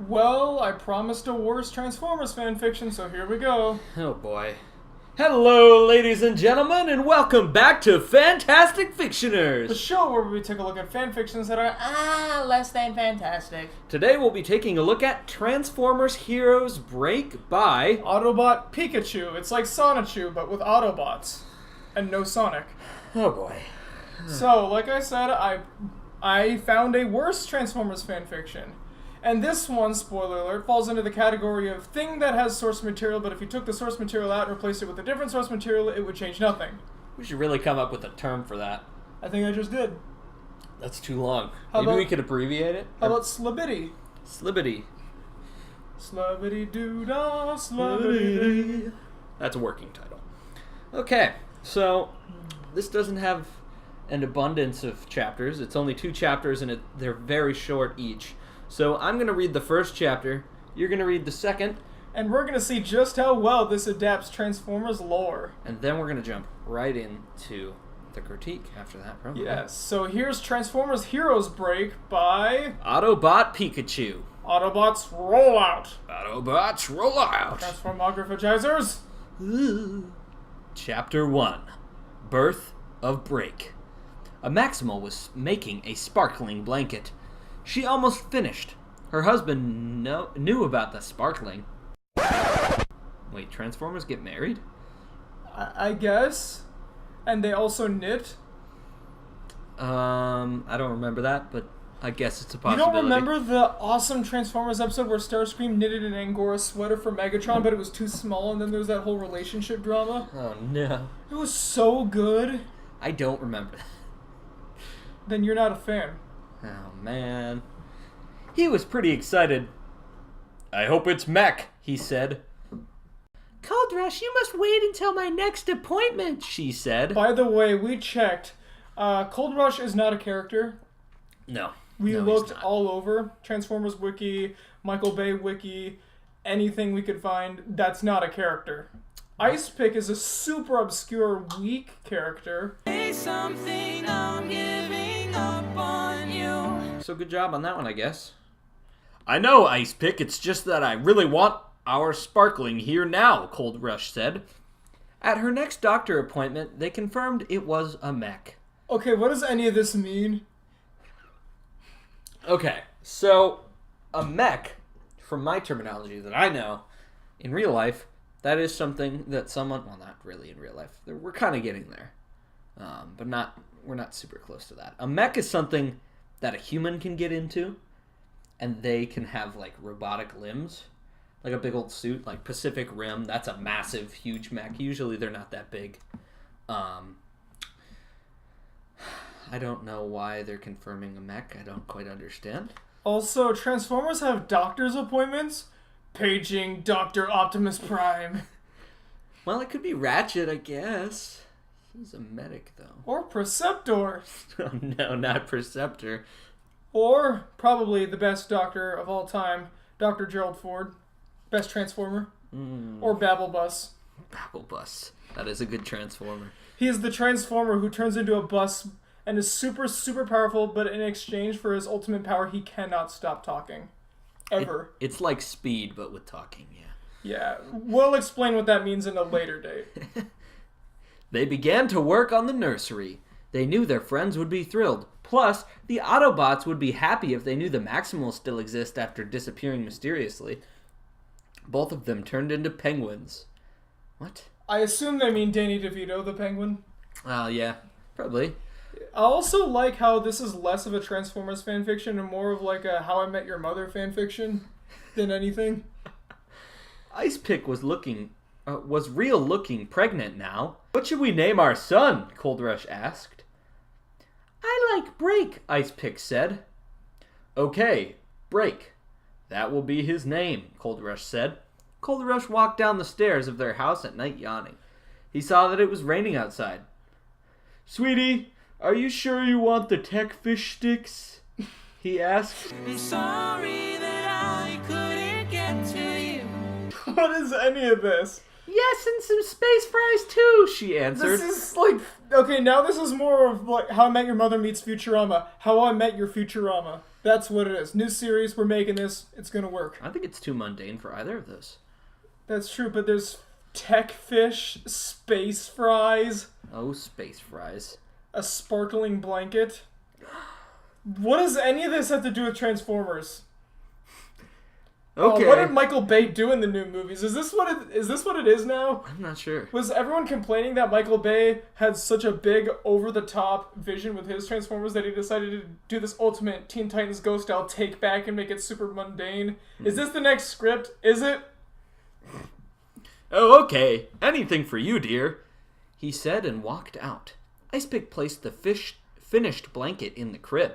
Well, I promised a worse Transformers fanfiction, so here we go. Oh boy. Hello, ladies and gentlemen, and welcome back to Fantastic Fictioners! The show where we take a look at fanfictions that are, less than fantastic. Today we'll be taking a look at Transformers Heroes Break by Autobot Pikachu. It's like Sonichu, but with Autobots. And no Sonic. Oh boy. So, like I said, I found a worse Transformers fanfiction. And this one, spoiler alert, falls into the category of thing that has source material, but if you took the source material out and replaced it with a different source material, it would change nothing. We should really come up with a term for that. I think I just did. That's too long. How Maybe about- we could abbreviate it? How about Slibity? Slibbity. Slubbity-doo-dah, slubbity-doo. That's a working title. Okay, so this doesn't have an abundance of chapters. It's only 2 chapters, and they're very short each. So I'm going to read the first chapter, you're going to read the second, And we're going to see just how well this adapts Transformers lore. and then we're going to jump right into the critique after that, probably. Yes, so here's Transformers Heroes Break by Autobot Pikachu. Autobots Rollout. Autobots roll out. Transformographizers. Chapter 1. Birth of Break. A Maximal was making a sparkling blanket. She almost finished. Her husband knew about the sparkling. Wait, Transformers get married? I guess. And they also knit. I don't remember that, but I guess it's a You possibility. don't remember the awesome Transformers episode where Starscream knitted an Angora sweater for Megatron, but it was too small, and then there was that whole relationship drama? Oh no. It was so good. I don't remember that. Then you're not a fan. Oh man. He was pretty excited. I hope it's Mech, he said. Cold Rush, you must wait until my next appointment, she said. By the way, we checked. Cold Rush is not a character. No. We No, he's looked not. all over. Transformers Wiki, Michael Bay Wiki, anything we could find. That's not a character. Ice Pick is a super obscure, weak character. Say something, I'm giving up on you. So good job on that one, I guess. I know, Ice Pick, it's just that I really want our sparkling here now, Cold Rush said. At her next doctor appointment, they confirmed it was a mech. Okay, what does any of this mean? Okay, so a mech, from my terminology that I know, in real life, that is something that someone, well, not really in real life, we're kind of getting there, but we're not super close to that. A mech is something that a human can get into, and they can have, like, robotic limbs, like a big old suit, like Pacific Rim, that's a massive, huge mech. Usually they're not that big. I don't know why they're confirming a mech. I don't quite understand. Also, Transformers have doctor's appointments. Paging Dr. Optimus Prime. Well, it could be Ratchet, I guess. He's a medic, though. Or Preceptor. Oh, no, not Perceptor. Or, probably the best doctor of all time, Dr. Gerald Ford. Best Transformer. Or Babblebus. Babblebus. That is a good Transformer. He is the Transformer who turns into a bus and is super, super powerful, but in exchange for his ultimate power, he cannot stop talking. Ever. It's like Speed, but with talking, yeah. Yeah, we'll explain what that means in a later date. They began to work on the nursery. They knew their friends would be thrilled. Plus, the Autobots would be happy if they knew the Maximals still exist after disappearing mysteriously. Both of them turned into penguins. What? I assume they mean Danny DeVito, the Penguin. Yeah, probably. I also like how this is less of a Transformers fanfiction and more of like a How I Met Your Mother fanfiction than anything. Ice Pick was real looking pregnant now. What should we name our son? Cold Rush asked. I like Break, Ice Pick said. Okay, Break. That will be his name, Cold Rush said. Cold Rush walked down the stairs of their house at night yawning. He saw that it was raining outside. Sweetie, are you sure you want the tech fish sticks? He asked. I'm sorry that I couldn't get to you. What is any of this? Yes, and some space fries too, she answered. This is like, okay, now this is more of like How I Met Your Mother meets Futurama. How I Met Your Futurama. That's what it is. New series, we're making this. It's gonna work. I think it's too mundane for either of those. That's true, but there's tech fish, space fries, Oh, space fries. a sparkling blanket. What does any of this have to do with Transformers? Okay. What did Michael Bay do in the new movies? Is this what it is now? I'm not sure. Was everyone complaining that Michael Bay had such a big, over-the-top vision with his Transformers that he decided to do this ultimate Teen Titans Go style take back and make it super mundane? Is this the next script? Is it? Oh, okay. Anything for you, dear, he said and walked out. Icepick placed the finished blanket in the crib.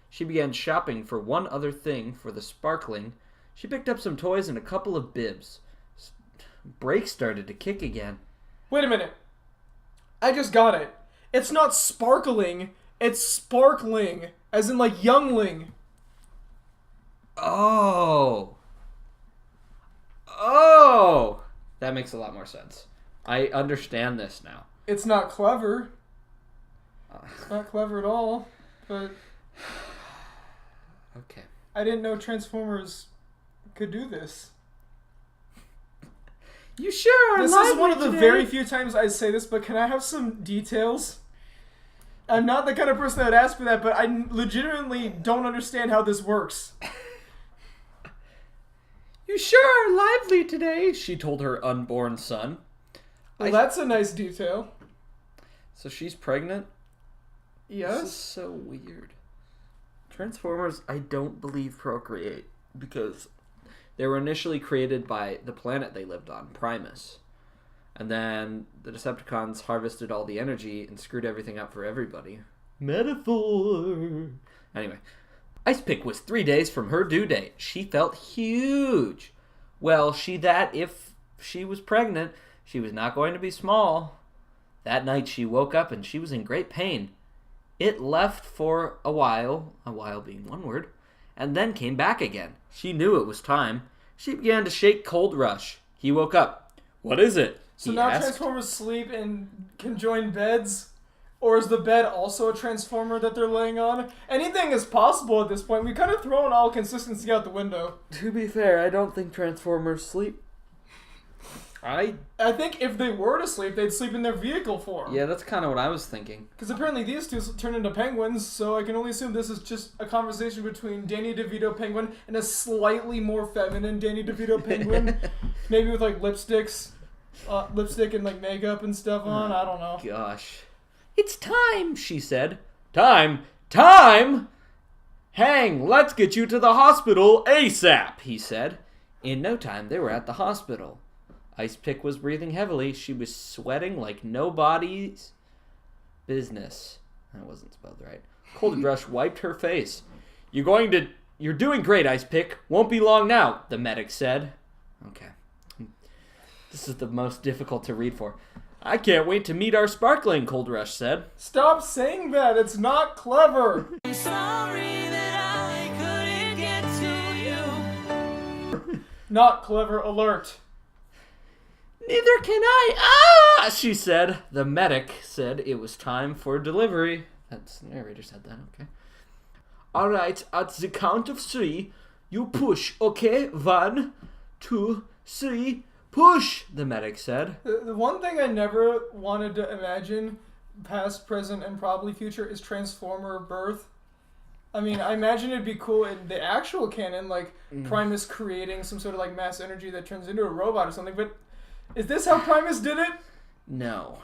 She began shopping for one other thing for the sparkling. She picked up some toys and a couple of bibs. Brake started to kick again. Wait a minute. I just got it. It's not sparkling, it's sparkling. As in like youngling. Oh. Oh. That makes a lot more sense. I understand this now. It's not clever. It's not clever at all. But Okay. I didn't know Transformers could do this. You sure are This is lively one of the today. very few times I say this, but can I have some details? I'm not the kind of person that would ask for that, but I legitimately don't understand how this works. You sure are lively today, she told her unborn son. Well, that's a nice detail. So she's pregnant? This is Yes? so weird. Transformers, I don't believe procreate because they were initially created by the planet they lived on, Primus. And then the Decepticons harvested all the energy and screwed everything up for everybody. Metaphor. Anyway, Icepick was 3 days from her due date. She felt huge. Well, if she was pregnant, she was not going to be small. That night she woke up and she was in great pain. It left for a while being one word, and then came back again. She knew it was time. She began to shake Cold Rush. He woke up. What is it? So he now asked. Transformers sleep in conjoined beds? Or is the bed also a Transformer that they're laying on? Anything is possible at this point. We've kind of thrown all consistency out the window. To be fair, I don't think Transformers sleep. I think if they were to sleep, they'd sleep in their vehicle form. Yeah, that's kind of what I was thinking. Because apparently these two turn into penguins, so I can only assume this is just a conversation between Danny DeVito penguin and a slightly more feminine Danny DeVito penguin. Maybe with like lipstick and like makeup and stuff on. I don't know. Gosh. It's time, she said. Time? Time? Hang, let's get you to the hospital ASAP, he said. In no time, they were at the hospital. Icepick was breathing heavily. She was sweating like nobody's business. That wasn't spelled right. Cold Rush wiped her face. You're doing great, Icepick. Won't be long now, the medic said. Okay. This is the most difficult to read for. I can't wait to meet our sparkling, Cold Rush said. Stop saying that. It's not clever. I'm sorry that I couldn't get to you. Not clever alert. Neither can I. Ah, she said. The medic said it was time for delivery. That's the narrator said that, okay. All right, at the count of 3, you push, okay? 1, 2, 3, push, the medic said. The one thing I never wanted to imagine, past, present, and probably future, is Transformer birth. I mean, I imagine it'd be cool in the actual canon, like Primus creating some sort of like mass energy that turns into a robot or something, but is this how Primus did it? No.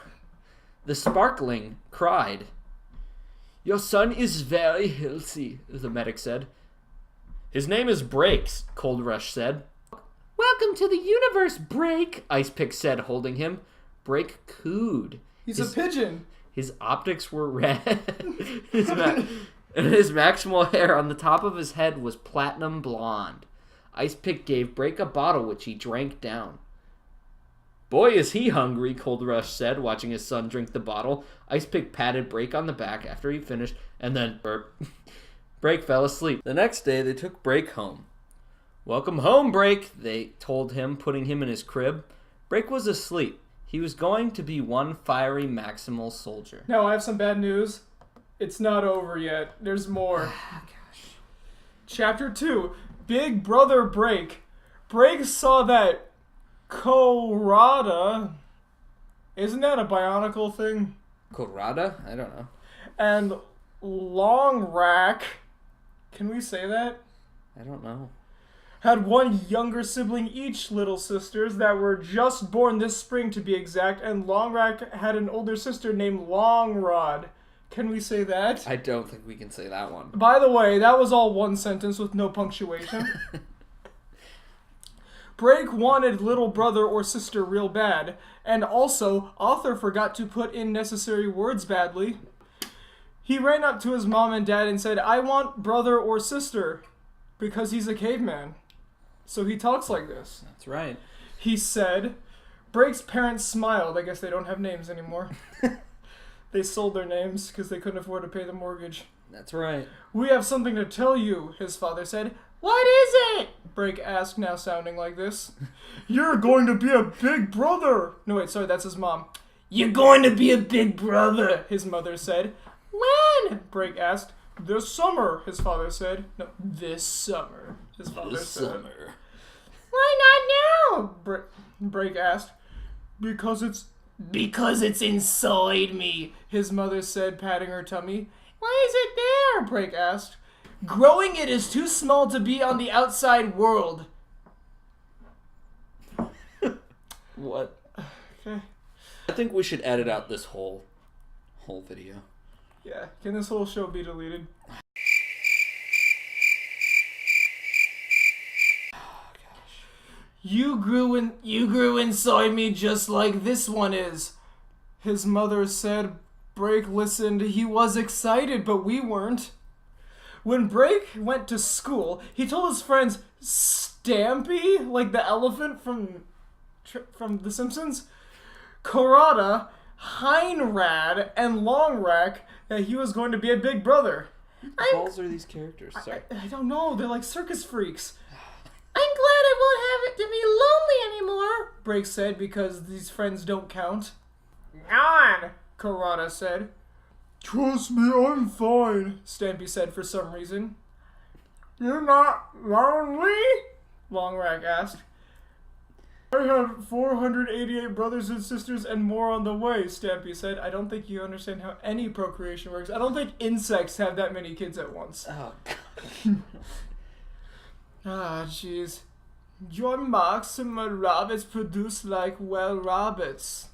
The sparkling cried. Your son is very healthy, the medic said. His name is Brakes, Cold Rush said. Welcome to the universe, Brake, Icepick said, holding him. Brake cooed. He's a pigeon. His optics were red. And his maximal hair on the top of his head was platinum blonde. Icepick gave Brake a bottle, which he drank down. Boy, is he hungry, Cold Rush said, watching his son drink the bottle. Icepick patted Brake on the back after he finished, and then burp. Brake fell asleep. The next day, they took Brake home. Welcome home, Brake, they told him, putting him in his crib. Break was asleep. He was going to be one fiery Maximal soldier. Now, I have some bad news. It's not over yet. There's more. Gosh. Chapter 2. Big Brother Break. Break saw that Korada... Isn't that a Bionicle thing? Korada? I don't know. And Long Rack... Can we say that? I don't know. Had one younger sibling each, little sisters, that were just born this spring to be exact, and Long Rack had an older sister named Long Rod. Can we say that? I don't think we can say that one. By the way, that was all one sentence with no punctuation. Break wanted little brother or sister real bad, and also, author forgot to put in necessary words badly. He ran up to his mom and dad and said, I want brother or sister, because he's a caveman. So he talks like this. That's right. He said, Break's parents smiled. I guess they don't have names anymore. They sold their names because they couldn't afford to pay the mortgage. That's right. We have something to tell you, his father said. What is it? Break asked, now sounding like this. You're going to be a big brother. No, wait, sorry, that's his mom. You're going to be a big brother, his mother said. When? Break asked. This summer, his father said. No, this summer, his father said. Why not now? Break asked. Because it's inside me, his mother said, patting her tummy. Why is it there? Break asked. Growing it is too small to be on the outside world. What? Okay. I think we should edit out this whole video. Yeah, can this whole show be deleted? You grew inside me just like this one is, his mother said. Break listened. He was excited, but we weren't. When Break went to school, he told his friends Stampy, like the elephant from The Simpsons, Korada, Heinrad, and Longrack that he was going to be a big brother. What the balls are these characters? Sorry. I don't know. They're like circus freaks. I'm glad I won't have it to be lonely anymore, Break said, because these friends don't count. On, Korada said. Trust me, I'm fine, Stampy said for some reason. You're not lonely? Longrack asked. I have 488 brothers and sisters and more on the way, Stampy said. I don't think you understand how any procreation works. I don't think insects have that many kids at once. Oh, God. Ah, jeez. Your marks and my rabbits produce like well rabbits.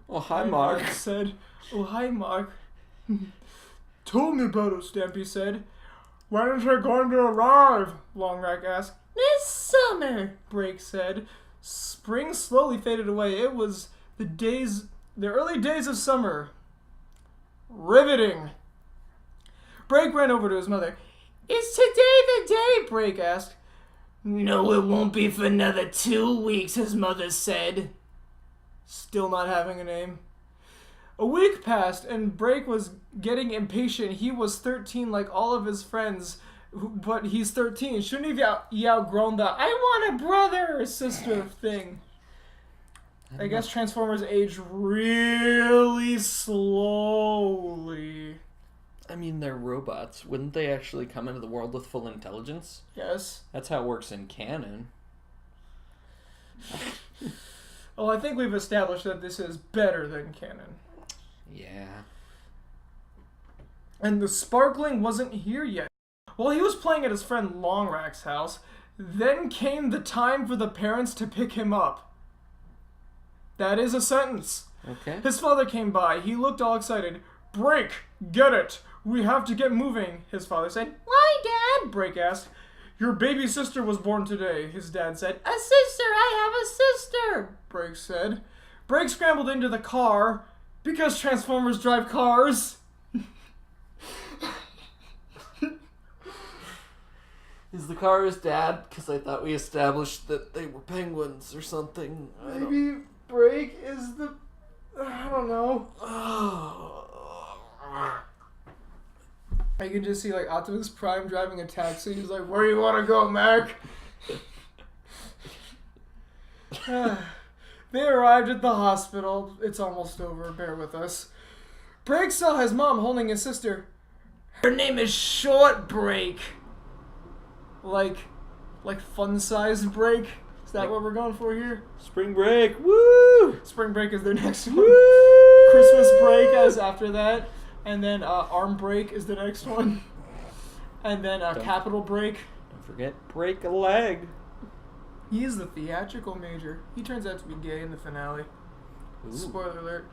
Oh, hi, Mark. Said. Oh, hi, Mark. Tell me about it, Stampy said. When is it going to arrive? Longrack asked. This summer, Break said. Spring slowly faded away. It was the early days of summer. Riveting. Break ran over to his mother. Is today the day? Break asked. No, it won't be for another 2 weeks, his mother said. Still not having a name. A week passed, and Break was getting impatient. He was 13 like all of his friends, but he's 13. Shouldn't he outgrown the I want a brother or sister thing? I guess Transformers age really slowly. I mean, they're robots. Wouldn't they actually come into the world with full intelligence? Yes. That's how it works in canon. Well, I think we've established that this is better than canon. Yeah. And the sparkling wasn't here yet. While he was playing at his friend Longrack's house, then came the time for the parents to pick him up. That is a sentence. Okay. His father came by. He looked all excited. Break! Get it! We have to get moving, his father said. Why, Dad? Break asked. Your baby sister was born today, his dad said. A sister! I have a sister! Break said. Break scrambled into the car, because Transformers drive cars. Is the car his dad? Because I thought we established that they were penguins or something. Maybe Break is the... I don't know. I can just see like Optimus Prime driving a taxi. He's like, where do you want to go, Mac? They arrived at the hospital. It's almost over. Bear with us. Break saw his mom holding his sister. Her name is Short Break. Like fun-sized break? Is that what we're going for here? Spring break. Woo! Spring break is their next one. Woo! Christmas break is after that. And then arm break is the next one. And then capital break. Don't forget break a leg. He is the theatrical major. He turns out to be gay in the finale. Ooh. Spoiler alert.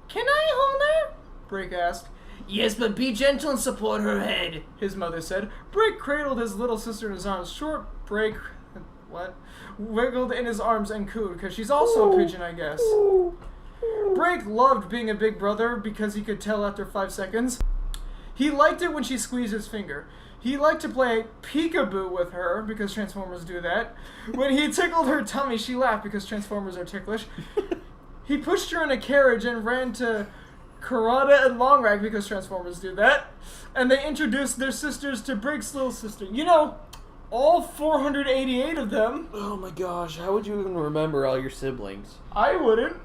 Can I hold her? Break asked. Yes, but be gentle and support her head, his mother said. Break cradled his little sister in his arms. Short Break, wiggled in his arms and cooed, because she's also a pigeon, I guess. Break loved being a big brother because he could tell after 5 seconds. He liked it when she squeezed his finger. He liked to play peekaboo with her, because Transformers do that. When he tickled her tummy, she laughed, because Transformers are ticklish. He pushed her in a carriage and ran to Karada and Long Rag, because Transformers do that. And they introduced their sisters to Break's little sister. You know, all 488 of them. Oh my gosh, how would you even remember all your siblings? I wouldn't.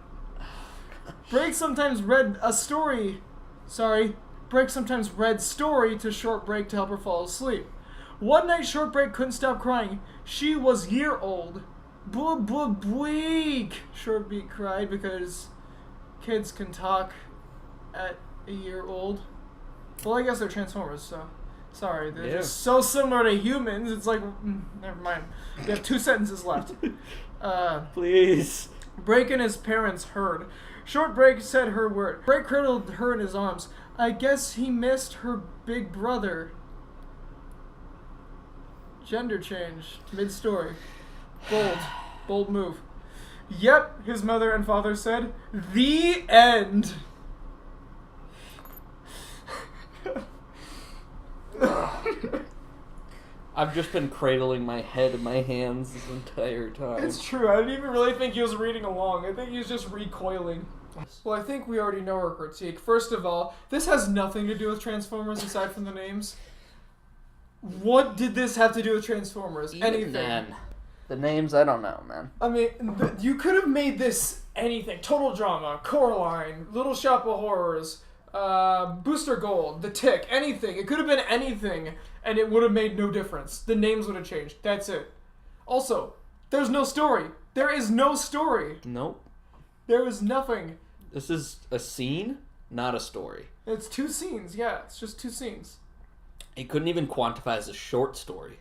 Break sometimes read story to Short Break to help her fall asleep. One night, Short Break couldn't stop crying. She was year-old. Bleak, Short Break cried, because kids can talk at a year old. Well, I guess they're Transformers, so sorry. They're just so similar to humans. It's like, never mind. We have 2 sentences left. Please. Break and his parents heard. Short Break said her word. Break cradled her in his arms. I guess he missed her big brother. Gender change. Mid-story. Bold move. Yep, his mother and father said. The end. I've just been cradling my head in my hands this entire time. It's true. I didn't even really think he was reading along. I think he was just recoiling. Well, I think we already know her critique. First of all, this has nothing to do with Transformers aside from the names. What did this have to do with Transformers? Anything. Then, the names, I don't know, man. I mean, you could have made this anything. Total Drama, Coraline, Little Shop of Horrors, Booster Gold, The Tick, anything. It could have been anything, and it would have made no difference. The names would have changed. That's it. Also, there's no story. There is no story. Nope. There is nothing. This is a scene, not a story. It's 2 scenes, yeah. It's just 2 scenes. It couldn't even quantify as a short story.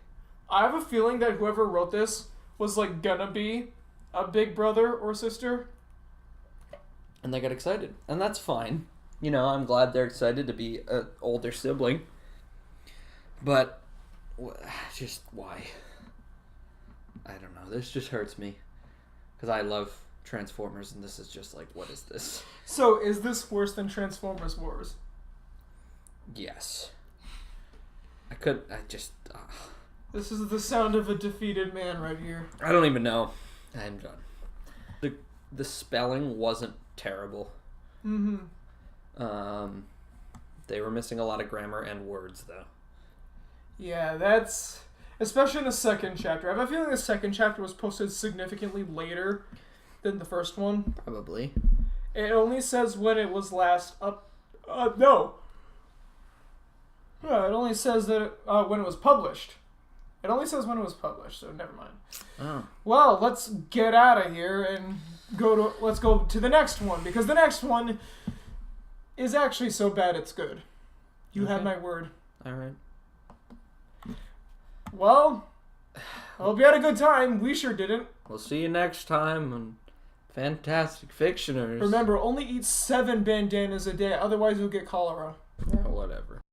I have a feeling that whoever wrote this was, like, gonna be a big brother or sister. And they got excited. And that's fine. You know, I'm glad they're excited to be an older sibling. But, just why? I don't know. This just hurts me. Because I love Transformers, and this is just like, what is this? So, is this worse than Transformers Wars? Yes. This is the sound of a defeated man right here. I don't even know. I'm done. The spelling wasn't terrible. Mm-hmm. They were missing a lot of grammar and words, though. Yeah, that's... Especially in the second chapter. I have a feeling the second chapter was posted significantly later than the first one. Probably. It only says when it was last up... no! Yeah, it only says that when it was published. It only says when it was published, so never mind. Oh. Well, let's get out of here and let's go to the next one, because the next one is actually so bad it's good. You have my word. All right. Well, I hope you had a good time. We sure didn't. We'll see you next time on Fantastic Fictioners. Remember, only eat 7 bandanas a day, otherwise you'll get cholera. Yeah, whatever.